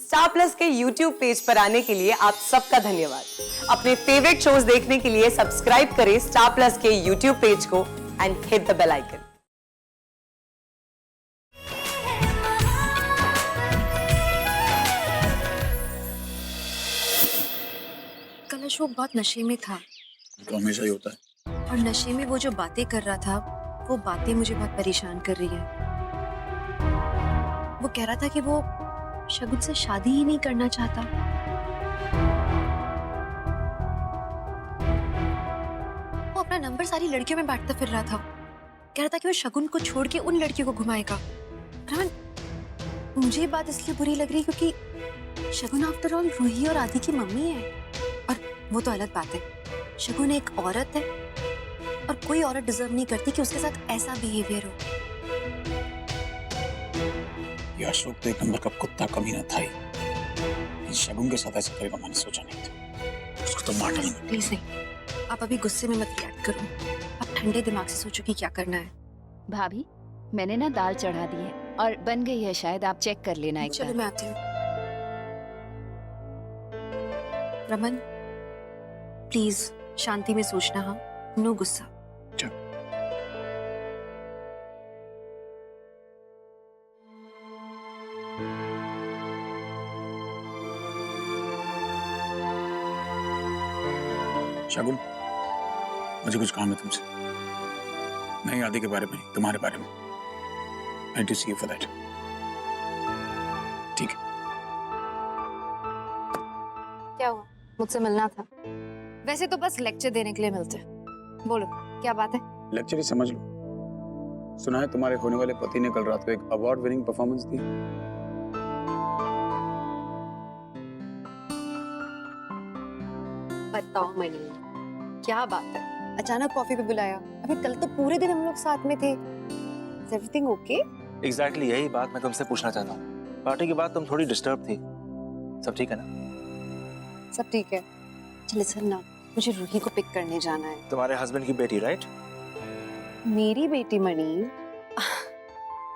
Star plus के YouTube page पर आने के लिए आप सबका धन्यवाद। अपने फेवरेट शोज देखने के लिए सब्सक्राइब करें स्टार प्लस के YouTube पेज को and hit the bell icon. कल अशोक बहुत नशे में था। तो हमेशा ही होता है। और नशे में वो जो बातें कर रहा था, वो बातें मुझे बहुत परेशान कर रही है। वो कह रहा था कि वो शगुन से शादी ही नहीं करना चाहता। वो अपना नंबर सारी लड़कियों में बांटता फिर रहा था। कह रहा था कि वो शगुन को छोड़ के उन लड़कियों को घुमाएगा। रमन, मुझे ये बात इसलिए बुरी लग रही है क्योंकि शगुन आफ्टर ऑल रूही और आदि की मम्मी है। और वो तो अलग बात है, शगुन एक औरत है और कोई औरत डिजर्व नहीं करती कि उसके साथ ऐसा बिहेवियर हो। ये अशोक तो एक नंबर का कुत्ता कमीना था ही। शगुन के साथ ऐसा करेगा मैंने सोचा नहीं था। उसको तो मार डालना। प्लीज नहीं, आप अभी गुस्से में मत रिएक्ट करो। आप ठंडे दिमाग से सोचो कि क्या करना है। भाभी, मैंने ना दाल चढ़ा दी है और बन गई है, शायद आप चेक कर लेना एक चलो बार। मैं आती हूँ। रमन, प्लीज शांति में सोचना। हाँ, नो गुस्सा। शगुन, मुझे कुछ काम है तुमसे। नहीं आदि के बारे में नहीं, तुम्हारे बारे में। I need to see you for that. ठीक है। क्या हुआ? मुझसे मिलना था। वैसे तो बस लेक्चर देने के लिए मिलते हैं। बोलो, क्या बात है? लेक्चर ही समझ लो। सुना है तुम्हारे होने वाले पति ने कल रात को एक अवार्ड विनिंग परफॉर्मेंस दी। बताओ मनी, क्या बात है? अचानक कॉफी पे बुलाया। अभी कल तो पूरे दिन हम लोग साथ में थे। Is everything okay? एग्जैक्टली यही बात मैं तुमसे पूछना चाहता हूँ। पार्टी के बाद तुम थोड़ी डिस्टर्ब थी। सब ठीक है ना? सब ठीक है। चल चल ना, मुझे रूही को पिक करने जाना है। तुम्हारे हस्बैंड की बेटी, राइट? मेरी बेटी मणि,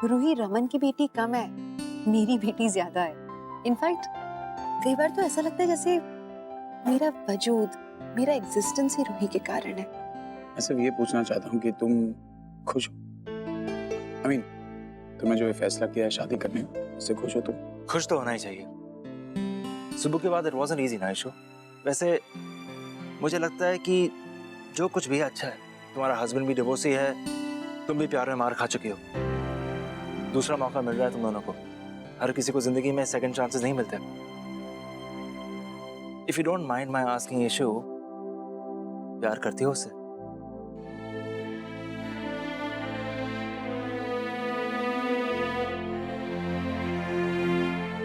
रूही रमन की बेटी कम है, मेरी बेटी ज्यादा है। इनफैक्ट कई बार तो ऐसा लगता है जैसे मेरा वजूद, मेरा एग्जिस्टेंस ही रूही के कारण है। मैं सिर्फ ये पूछना चाहता हूँ कि तुम खुश हो? I mean, तुमने जो ये फैसला किया है शादी करने का, उससे खुश हो तुम? खुश तो होना ही चाहिए। सुबह के बाद इट वाज़न्ट इजी ना इशू। वैसे मुझे लगता है कि जो कुछ भी है अच्छा है। तुम्हारा हस्बैंड भी डिवोर्सी है, तुम भी प्यार में मार खा चुकी हो। दूसरा मौका मिल रहा है तुम दोनों को। हर किसी को जिंदगी में सेकंड चांसेस नहीं मिलते। If you don't mind my asking issue, प्यार करती हो उससे?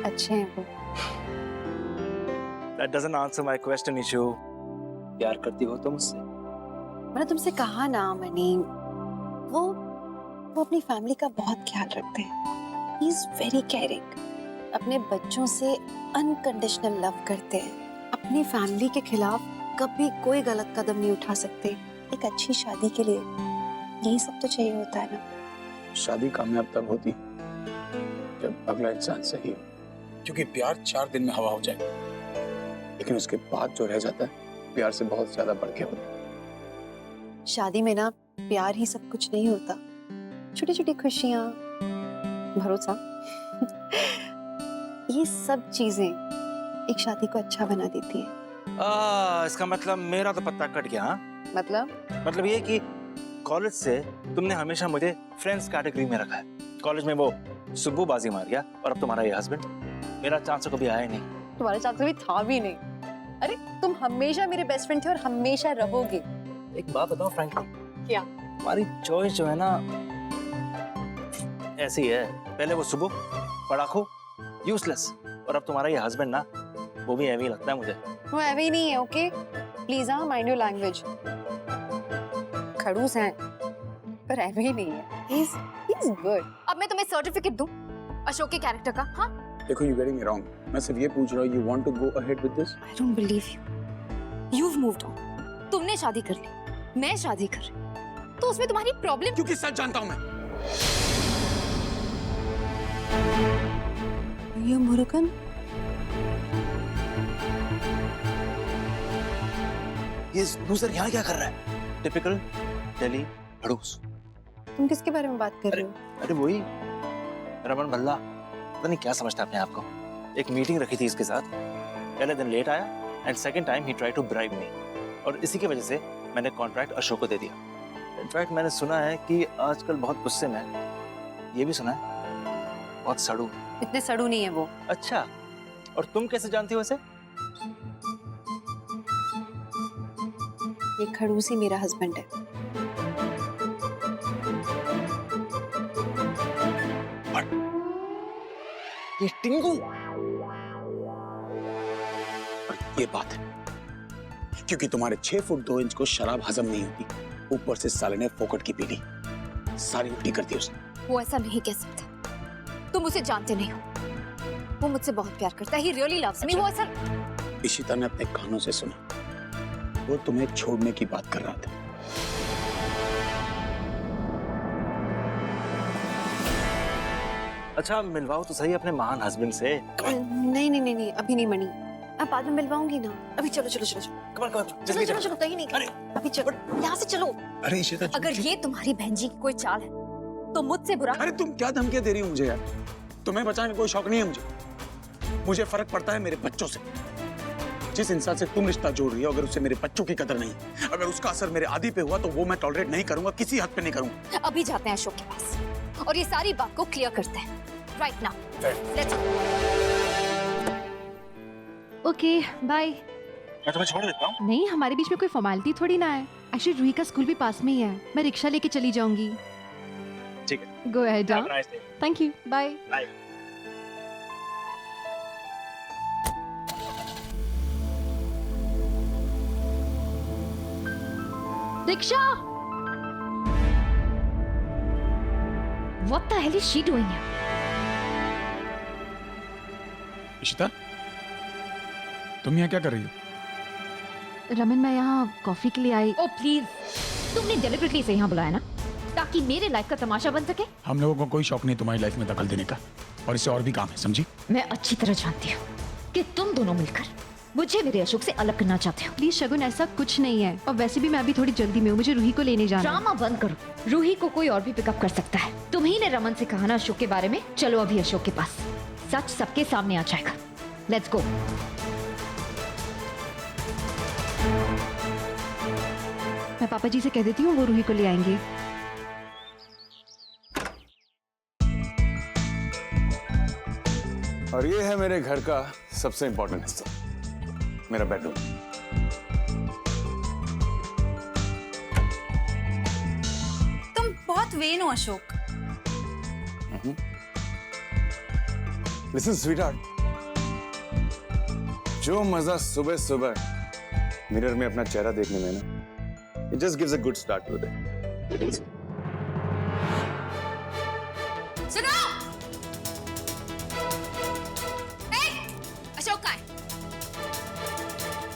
अच्छे हैं वो। That doesn't answer my question, issue. प्यार करती हो तुम उससे? मैंने तुमसे कहा ना मनी, वो अपनी फैमिली का बहुत ख्याल रखते हैं। He is very caring। अपने बच्चों से अनकंडीशनल लव करते हैं। अपनी फैमिली के खिलाफ कभी कोई गलत कदम नहीं उठा सकते। एक अच्छी शादी के लिए यही सब तो चाहिए होता है ना। शादी कामयाब तब होती जब अगला इंसान सही हो, क्योंकि प्यार 4 दिन में हवा हो जाए, लेकिन उसके बाद जो रह जाता है प्यार से बहुत ज्यादा बढ़ के होता है। शादी में ना प्यार ही सब कुछ नहीं होता, छोटी छोटी खुशियां, भरोसा ये सब चीजें एक शादी को अच्छा बना देती है। इसका मतलब मेरा तो पत्ता कट गया। हाँ, मतलब ये कि कॉलेज से तुमने हमेशा मुझे फ्रेंड्स कैटेगरी में रखा है। कॉलेज में वो सुब्बू बाजी मार गया और अब तुम्हारा ये हस्बैंड। मेरा चांस कभी आया नहीं। तुम्हारा चांस भी था भी नहीं। अरे तुम हमेशा मेरे बेस्ट फ्रेंड थे और हमेशा रहोगे। एक बात बताओ फ्रैंकली, क्या? हमारी चॉइस जो है ना ऐसी है। पहले वो सुबह पढ़ाकू यूजलेस, और अब तुम्हारा ये हस्बैंड ना, वो भी ऐवी लगता है मुझे। वो ऐवे ही नहीं है। ओके प्लीज, हाँ, माइंड योर लैंग्वेज। खड़ूस हैं पर ऐवे ही नहीं है। He is good. अब मैं तुम्हें सर्टिफिकेट दूं अशोक के कैरेक्टर का? हाँ, देखो, यू गेटिंग मी रॉन्ग। मैं सिर्फ ये पूछ रहा हूँ, you want to go ahead with this? I don't believe you. You've moved on। तुमने शादी कर ली, मैं शादी कर रही, तो उसमें तुम्हारी प्रॉब्लम? क्योंकि सच जानता हूँ मैं। ये मुरुगन ये लूजर यहाँ क्या कर रहा है? टिपिकल दिल्ली खड़ूस। तुम किसके बारे में बात कर रहे हो? अरे वही रमन भल्ला, पता नहीं क्या समझता है अपने आप को। एक मीटिंग रखी थी इसके साथ, पहले दिन लेट आया and second time he try to bribe me, और इसी की वजह से मैंने कॉन्ट्रैक्ट अशोक को दे दिया। इनफैक्ट मैंने सुना है कि आजकल बहुत गुस्से में है, ये भी सुना है बहुत सड़ू। इतने सड़ू नहीं है वो। अच्छा, और तुम कैसे जानती हो इसे? ये खड़ूस ही मेरा हस्बैंड है। ये टिंगू। और ये बात है क्योंकि तुम्हारे 6 फुट 2 इंच को शराब हजम नहीं होती, ऊपर से साले ने फोकट की पी ली, सारी उल्टी कर दी उसने। वो ऐसा नहीं कह सकता, तुम उसे जानते नहीं हो। वो मुझसे बहुत प्यार करता है, he really loves me। वो ऐसा। इशिता ने अपने कानों से सुना, वो तुम्हें छोड़ने की बात कर रहा था। अच्छा, मिलवाओ तो सही अपने महान हस्बैंड से। नहीं नहीं नहीं नहीं, अभी नहीं मनी, अब बाद में मिलवाऊंगी ना। अभी चलो चलो चलो चलो कम ऑन चलो चलो चलो, कहीं नहीं, अरे अभी चलो, यहाँ से चलो। अरे इशिता, अगर ये तुम्हारी बहन जी की कोई चाल है तो मुझसे बुरा। अरे तुम क्या धमकियां दे रही हो मुझे यार? तुम्हें बचाने का कोई शौक नहीं है मुझे फर्क पड़ता है मेरे बच्चों से। जिस इंसान से तुम रिश्ता जोड़ रही हो, अगर उसे मेरे बच्चों की कदर नहीं, अगर उसका असर मेरे आदि पे हुआ, तो वो मैं टॉलरेट नहीं करूंगा, किसी हद पे नहीं करूंगा। अभी जाते हैं अशोक के पास और ये सारी बात को क्लियर करते हैं। Right now let's okay bye. मैं तुम्हें छोड़ देता हूँ। नहीं, हमारे बीच में कोई फॉर्मेलिटी थोड़ी ना है। एक्चुअली रूही का स्कूल भी पास में ही है, मैं रिक्शा लेके चली जाऊंगी। ठीक है, go ahead. Have a nice day. Thank you, bye. Bye. Rickshaw! What the hell is she doing here? Ishita, तुम यहाँ क्या कर रही हो? रमन, मैं यहाँ कॉफी के लिए आई। ओ प्लीज, तुमने डेलिबरेटली इसे यहाँ बुलाया ना ताकि मेरे लाइफ का तमाशा बन सके? हम लोगों को कोई शौक नहीं तुम्हारी लाइफ में दखल देने का, और इससे और भी काम है, समझी? मैं अच्छी तरह जानती हूँ कि तुम दोनों मिलकर मुझे मेरे अशोक से अलग करना चाहते हो। प्लीज शगुन, ऐसा कुछ नहीं है, और वैसे भी मैं अभी थोड़ी जल्दी में हूँ, मुझे रूही को लेने जाना है। ड्रामा बंद करो, रूही को कोई और भी पिकअप कर सकता है। तुम ही ने रमन से कहा ना अशोक के बारे में। चलो अभी अशोक के पास, सच सबके सामने आ जाएगा। Let's go. मैं पापा जी से कह देती हूँ, वो रूही को ले आएंगे। और ये है मेरे घर का सबसे इंपॉर्टेंट हिस्सा, मेरा बेडरूम। तुम बहुत वेन हो अशोक। लिसन स्वीटहार्ट, जो मजा सुबह सुबह मिरर में अपना चेहरा देखने में ना, it just gives a good start to the day. सुनो, अशोक कहाँ है?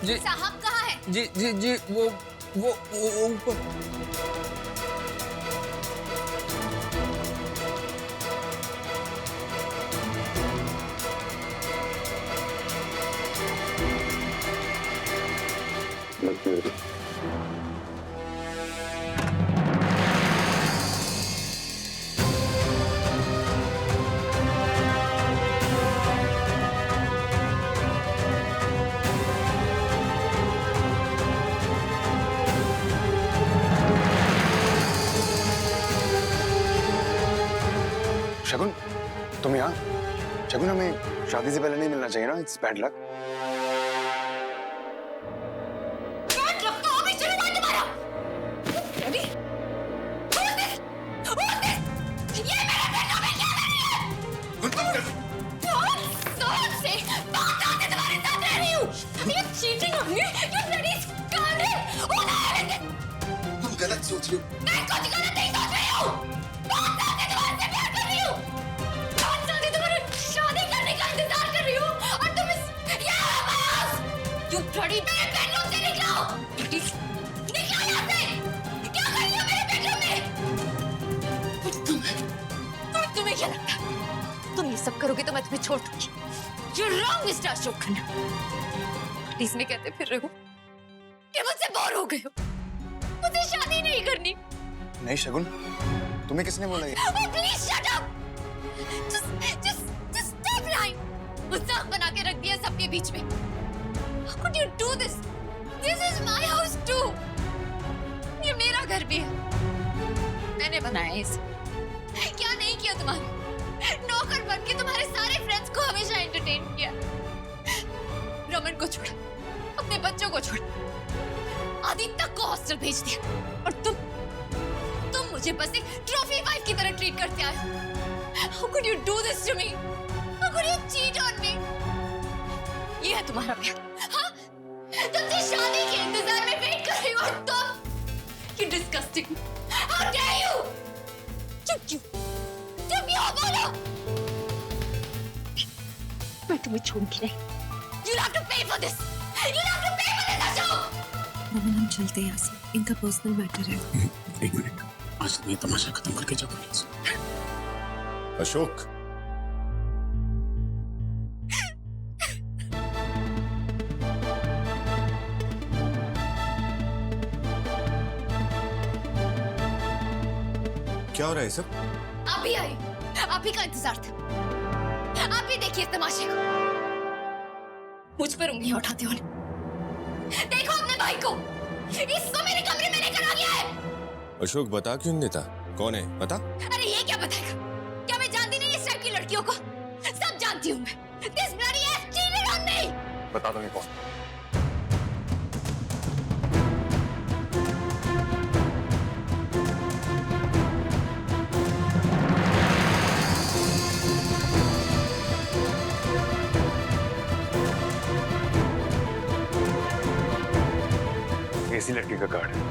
जी साहब कहाँ है? जी जी जी वो ऊपर। शगुन, तुम यहाँ? शगुन, हमें शादी से पहले नहीं मिलना चाहिए ना, इट्स बैड लक। तुम गलत सोच रही हो। मैं कुछ गलत नहीं सोच रही हूँ। बहुत साल से तुम्हारे से प्यार कर रही हूँ। बहुत साल से तुम्हारी शादी करने का इंतजार कर रही हूँ, और तुम ये आवाज, you bloody मेरे बेडरूम से निकलो। प्लीज निकलो यहाँ से। क्या कर रही हो मेरे बेडरूम में? तुम्हें क्या लगता है तुम ये सब करोगे तो मैं तुम्हें छोड़ दूंगी? You're wrong, mister Ashok Khanna. Please में कहते फिर रहे हो कि कि मुझसे बोर हो गए हो, मुझे शादी नहीं करनी। नहीं शगुन, तुम्हें किसने बोला ये? Oh, please shut up! Just stop lying! मजाक बना के रख दिया सबके बीच में। How could you do this? This is my house too. ये मेरा घर भी है। मैंने बनाया इसे। क्या नहीं किया तुम्हारे? नौकर बन के तुम्हारे सारे फ्रेंड्स को हमेशा एंटरटेन किया। रमन को छोड़ा, अपने बच्चों को छोड़ा, आदित्य को हॉस्टल भेज दिया, और तुम मुझे बस एक ट्रॉफी वाइफ की तरह ट्रीट करते आए हो। How could you do this to me? How could you cheat on me? ये है तुम्हारा प्यार, हाँ? तुमसे शादी के इंतजार में वेट कर रही हो और तुम, you disgusting! How dare you? चुप क्यों? चुप क्यों? बोलो! मैं तुम्हें छोड़ूंगी नहीं। You'll have to pay for this. You'll have to pay for this, Ashok! Raman, हम चलते हैं यहाँ से। इनका पर्सनल मैटर है। एक मिनट, आज तुम्हें तमाशा खत्म करके जाओ प्लीज। अशोक, क्या हो रहा है सब? आप भी आई, आप ही का इंतजार था। आप भी देखिए इस तमाशे को। मुझ पर उंगलियां उठाते हो। देखो अपने भाई को, इसको मेरे कमरे में लेकर आ गया है। अशोक बता क्यों नहीं देता? कौन है बता? अरे ये क्या बताएगा? क्या मैं जानती नहीं इस टाइप की लड़कियों को? सब जानती हूँ मैं। This bloody ass cheated on me. बता दूंगी कौन। इसी लड़की का कार्ड है।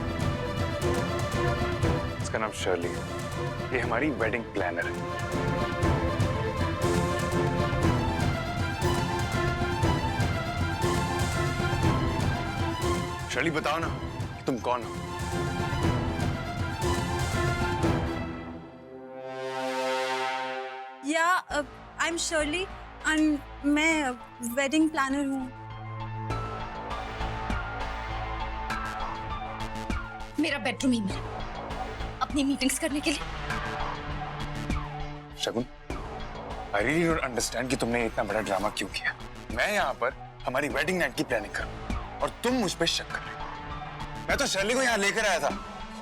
इसका नाम शर्ली है। ये हमारी वेडिंग प्लानर है। शर्ली बताओ ना, तुम कौन हो? या आई एम शर्ली, मैं वेडिंग प्लानर हूँ। मेरा बेडरूम ही मिला अपनी मीटिंग्स करने के लिए। शगुन, I really don't understand कि तुमने इतना बड़ा ड्रामा क्यों किया। मैं यहाँ पर हमारी वेडिंग नाइट की प्लानिंग कर रहा हूँ और तुम मुझ पे शक कर रहे हो। मैं तो शर्ली को यहाँ लेकर आया था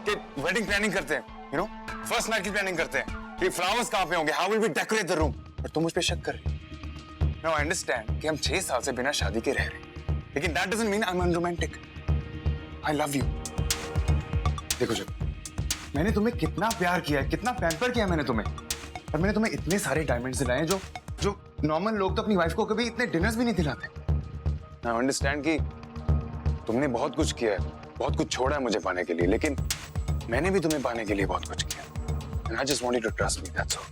कि वेडिंग प्लानिंग करते हैं, you know, फर्स्ट नाइट की प्लानिंग करते हैं। ये फ्लावर्स कहाँ पे होंगे? How will we decorate the room? और तुम मुझ पे शक कर रही हो। Now I understand कि हम 6 साल से बिना शादी के रह रहे हैं, लेकिन that doesn't mean I'm unromantic. I love you. देखो जब मैंने तुम्हें कितना प्यार किया है, कितना पैम्पर किया मैंने तुम्हें, और मैंने तुम्हें इतने सारे डायमंड्स दिलाए हैं जो नॉर्मल लोग तो अपनी वाइफ को कभी इतने डिनर्स भी नहीं दिलाते। आई अंडरस्टैंड कि तुमने बहुत कुछ किया है, बहुत कुछ छोड़ा है मुझे पाने के लिए, लेकिन मैंने भी तुम्हें पाने के लिए बहुत कुछ किया। And I just want you to trust me, that's all.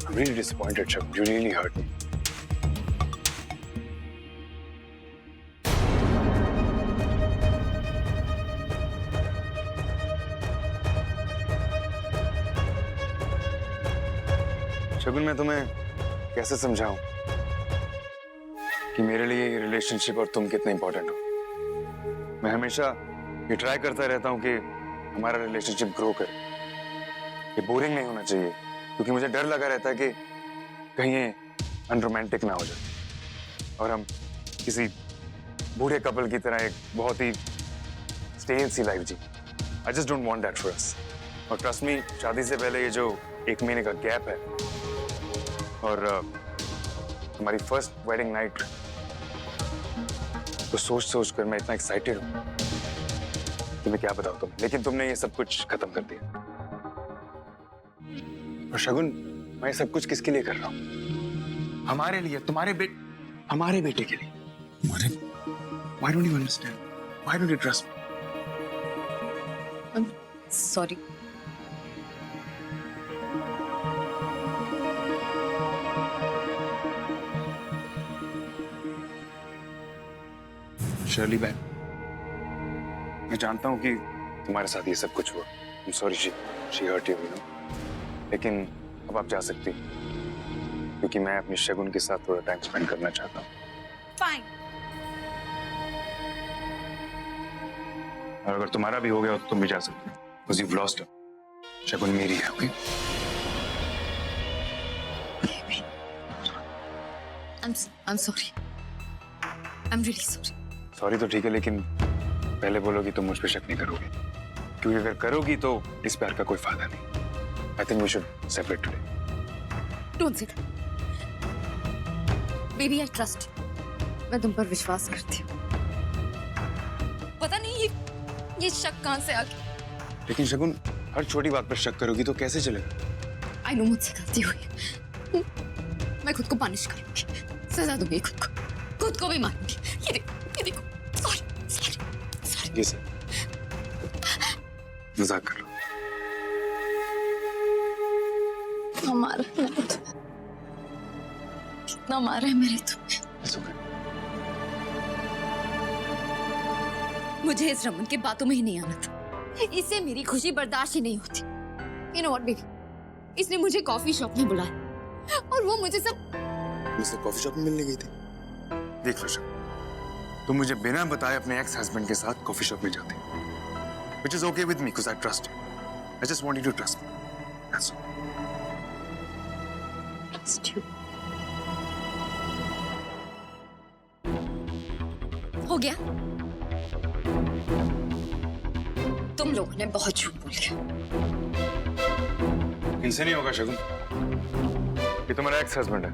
I'm really disappointed, Shab. You really hurt me. शगुन, मैं तुम्हें कैसे समझाऊं कि मेरे लिए ये रिलेशनशिप और तुम कितने इंपॉर्टेंट हो। मैं हमेशा ये ट्राई करता रहता हूं कि हमारा रिलेशनशिप ग्रो करे, ये बोरिंग नहीं होना चाहिए, क्योंकि मुझे डर लगा रहता है कि कहीं ये अनरोमांटिक ना हो जाए और हम किसी बूढ़े कपल की तरह एक बहुत ही स्टेल सी लाइफ जी। I just don't want that for us. और ट्रस्ट मी, शादी से पहले ये जो 1 महीने का गैप है और हमारी फर्स्ट वेडिंग नाइट, तो सोच कर मैं इतना एक्साइटेड हूँ कि मैं क्या बताऊँ तुम्हें, लेकिन तुमने ये सब कुछ खत्म कर दिया। और शगुन, मैं ये सब कुछ किसके लिए कर रहा हूँ? हमारे लिए, हमारे बेटे के लिए। Why don't you understand? Why don't you trust me? I'm sorry. Shirley बहन, मैं जानता हूँ कि तुम्हारे साथ ये सब कुछ हुआ। I'm sorry she hurt you, you know? लेकिन अब आप जा सकती, क्योंकि मैं अपनी शगुन के साथ थोड़ा टाइम स्पेंड करना चाहता हूँ। फाइन, और अगर तुम्हारा भी हो गया हो तो तुम भी जा सकते हो, because you've lost her. शगुन मेरी है, okay? I'm sorry. I'm really sorry. Sorry तो ठीक है, लेकिन पहले बोलोगी तो मुझ पे शक नहीं करोगी, क्योंकि अगर करोगी तो इस प्यार का कोई फायदा नहीं। I think we should separate today. Don't say that. Baby, I trust. मैं तुम पर विश्वास करती हूँ। पता नहीं ये शक कहाँ से आ गया। लेकिन शगुन, हर छोटी बात पर शक करोगी तो कैसे चलेगा? I know मुझसे गलती हुई है। मैं खुद को पनिश करूंगी, सजा दूंगी खुद को भी मारूंगी। ये देखो, सॉरी। ये सर मजाक कर लो। मारा है मैंने तुम्हें, कितना मारा है मैंने तुम्हें। It's okay. मुझे इस रमन के बातों में ही नहीं आना था, इससे मेरी खुशी बर्दाश्त ही नहीं होती। You know what, baby? इसने मुझे कॉफी शॉप में बुलाया और वो मुझे सब कॉफी शॉप में मिलने गई थी। देख लो शगुन, तुम मुझे बिना बताए अपने एक्स हस्बैंड के साथ कॉफी शॉप में जाते, which is okay with me because I trust you. I just want you to trust me. That's all. trust you. हो गया? तुम लोगों ने बहुत झूठ बोल दिया। इनसे नहीं होगा शगुन, ये तुम्हारा एक्स हस्बैंड है।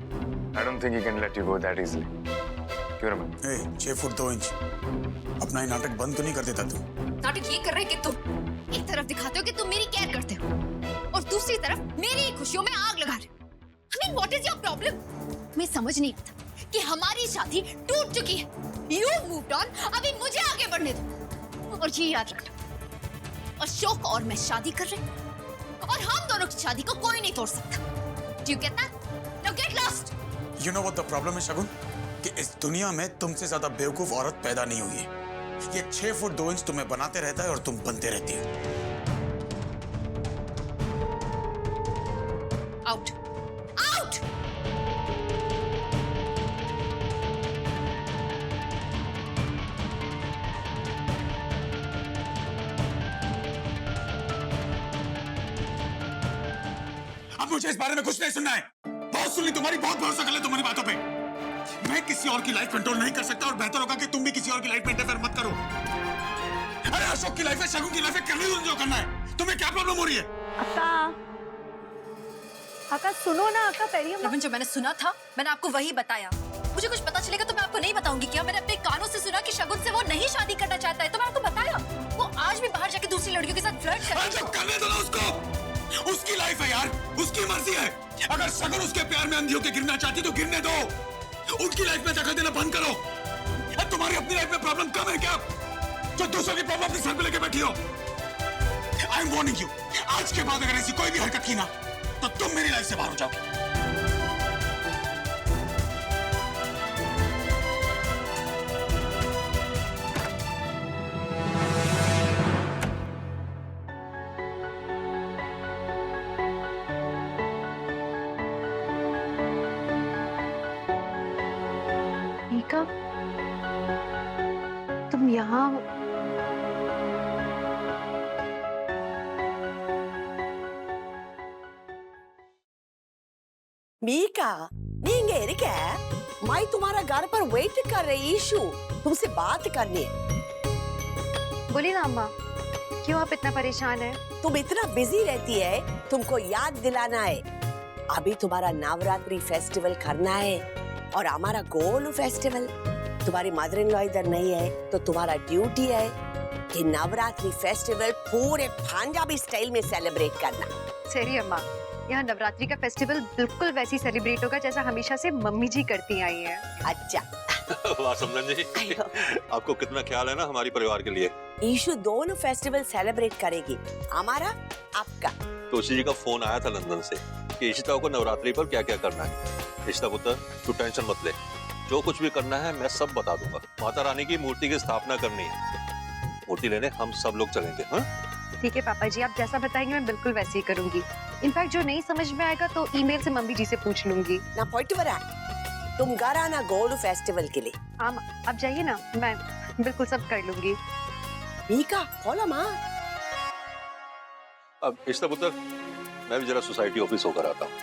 I don't think he can let you go that easily. क्यों रमन? 6 फुट 2 इंच, अपना ही नाटक बंद तो नहीं कर देता तू? नाटक ये कर रहे कि तुम एक तरफ दिखाते हो कि तुम मेरी केयर करते हो और दूसरी तरफ मेरी खुशियों में आग लगा रहे हो। I mean, what is your problem? मैं समझ नहीं आता कि हमारी शादी टूट चुकी है। You moved on, अभी मुझे आगे बढ़ने दो। और ये याद रखना, अशोक और मैं शादी कर रहे हैं और हम दोनों की शादी को कोई नहीं तोड़ सकता। Do you get that? Now get lost. You know what the problem है शगुन? कि इस दुनिया में तुमसे ज्यादा बेवकूफ औरत पैदा नहीं हुई है। ये 6 फुट 2 इंच तुम्हें बनाते रहता है और तुम बनते रहती हो। Out. Out. अब मुझे इस बारे में कुछ नहीं सुनना है। बहुत सुन ली तुम्हारी, बहुत भरोसा कर ले तुम्हारी बातों पे। मैं किसी और की लाइफ कंट्रोल नहीं कर सकता और बेहतर होगा कि तुम भी किसी और की लाइफ में इंटरफेयर मत करो। अरे अशोक की लाइफ है, शगुन की लाइफ है, करने दो जो करना है। तुम्हें क्या प्रॉब्लम हो रही है? अक्का सुनो ना अक्का, पहले रमन, जो मैंने सुना था मैंने आपको वही बताया। मुझे कुछ पता चलेगा तो मैं आपको नहीं बताऊंगी क्या? मैंने अपने कानों से सुना कि शगुन से वो नहीं शादी करना चाहता है, तो मैं आपको बताया। वो आज भी बाहर जाके दूसरी लड़कियों के साथ फ्लर्ट कर रहा है। करने दो ना उसको, उसकी लाइफ है यार, उसकी मर्जी है। अगर शगुन उसके प्यार में अंधी होकर गिरना चाहती तो गिरने दो, उनकी लाइफ में दखल देना बंद करो। तुम्हारी अपनी लाइफ में प्रॉब्लम कम है क्या, जो दूसरों की प्रॉब्लम अपने सर पे लेके बैठी हो? आई एम वार्निंग यू, आज के बाद अगर ऐसी कोई भी हरकत की ना तो तुम मेरी लाइफ से बाहर हो जाओगे। मीका, तुम यहाँ? मीका, நீங்க இருக்க? मैं तुम्हारा घर पर वेट कर रही ईशु, तुमसे बात करनी है। बोलिए ना अम्मा, क्यों आप इतना परेशान है? तुम इतना बिजी रहती है, तुमको याद दिलाना है। अभी तुम्हारा नवरात्रि फेस्टिवल करना है और हमारा गोलू फेस्टिवल। तुम्हारी मदर इन लॉ इधर नहीं है तो तुम्हारा ड्यूटी है कि नवरात्रि फेस्टिवल पूरे पंजाबी स्टाइल में सेलिब्रेट करना। सही अम्मा, यहाँ नवरात्रि का फेस्टिवल बिल्कुल वैसी सेलिब्रेट होगा जैसा हमेशा से मम्मी जी करती आई हैं। अच्छा। वाह समझन जी, आपको कितना ख्याल है ना हमारी परिवार के लिए। ईशु दोनों फेस्टिवल सेलिब्रेट करेगी, हमारा आपका। तोशी जी का फोन आया था लंदन से कि इशिता को नवरात्रि पर क्या क्या करना है। इशिता पुत्र, तू टेंशन मत ले, जो कुछ भी करना है मैं सब बता दूंगा। माता रानी की मूर्ति की स्थापना करनी है, मूर्ति लेने हम सब लोग चलेंगे। हाँ ठीक है पापा जी, आप जैसा बताएंगे मैं बिल्कुल वैसे ही करूंगी। इनफैक्ट जो नहीं समझ में आएगा तो ईमेल से मम्मी जी से पूछ लूंगी। ना पॉइंट वरा, तुम घर आना गोलू फेस्टिवल के लिए। हाँ, आप जाइए ना, मैं बिल्कुल सब कर लूंगी। मीका खोलो माँ। अब इश्ता पुत्र, मैं भी जरा सोसाइटी ऑफिस होकर आता हूँ।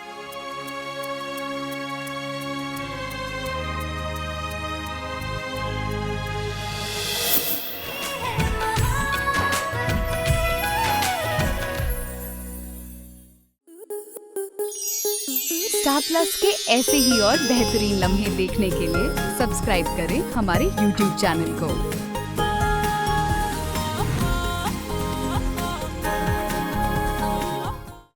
स्टार प्लस के ऐसे ही और बेहतरीन लम्हे देखने के लिए सब्सक्राइब करें हमारे YouTube चैनल को।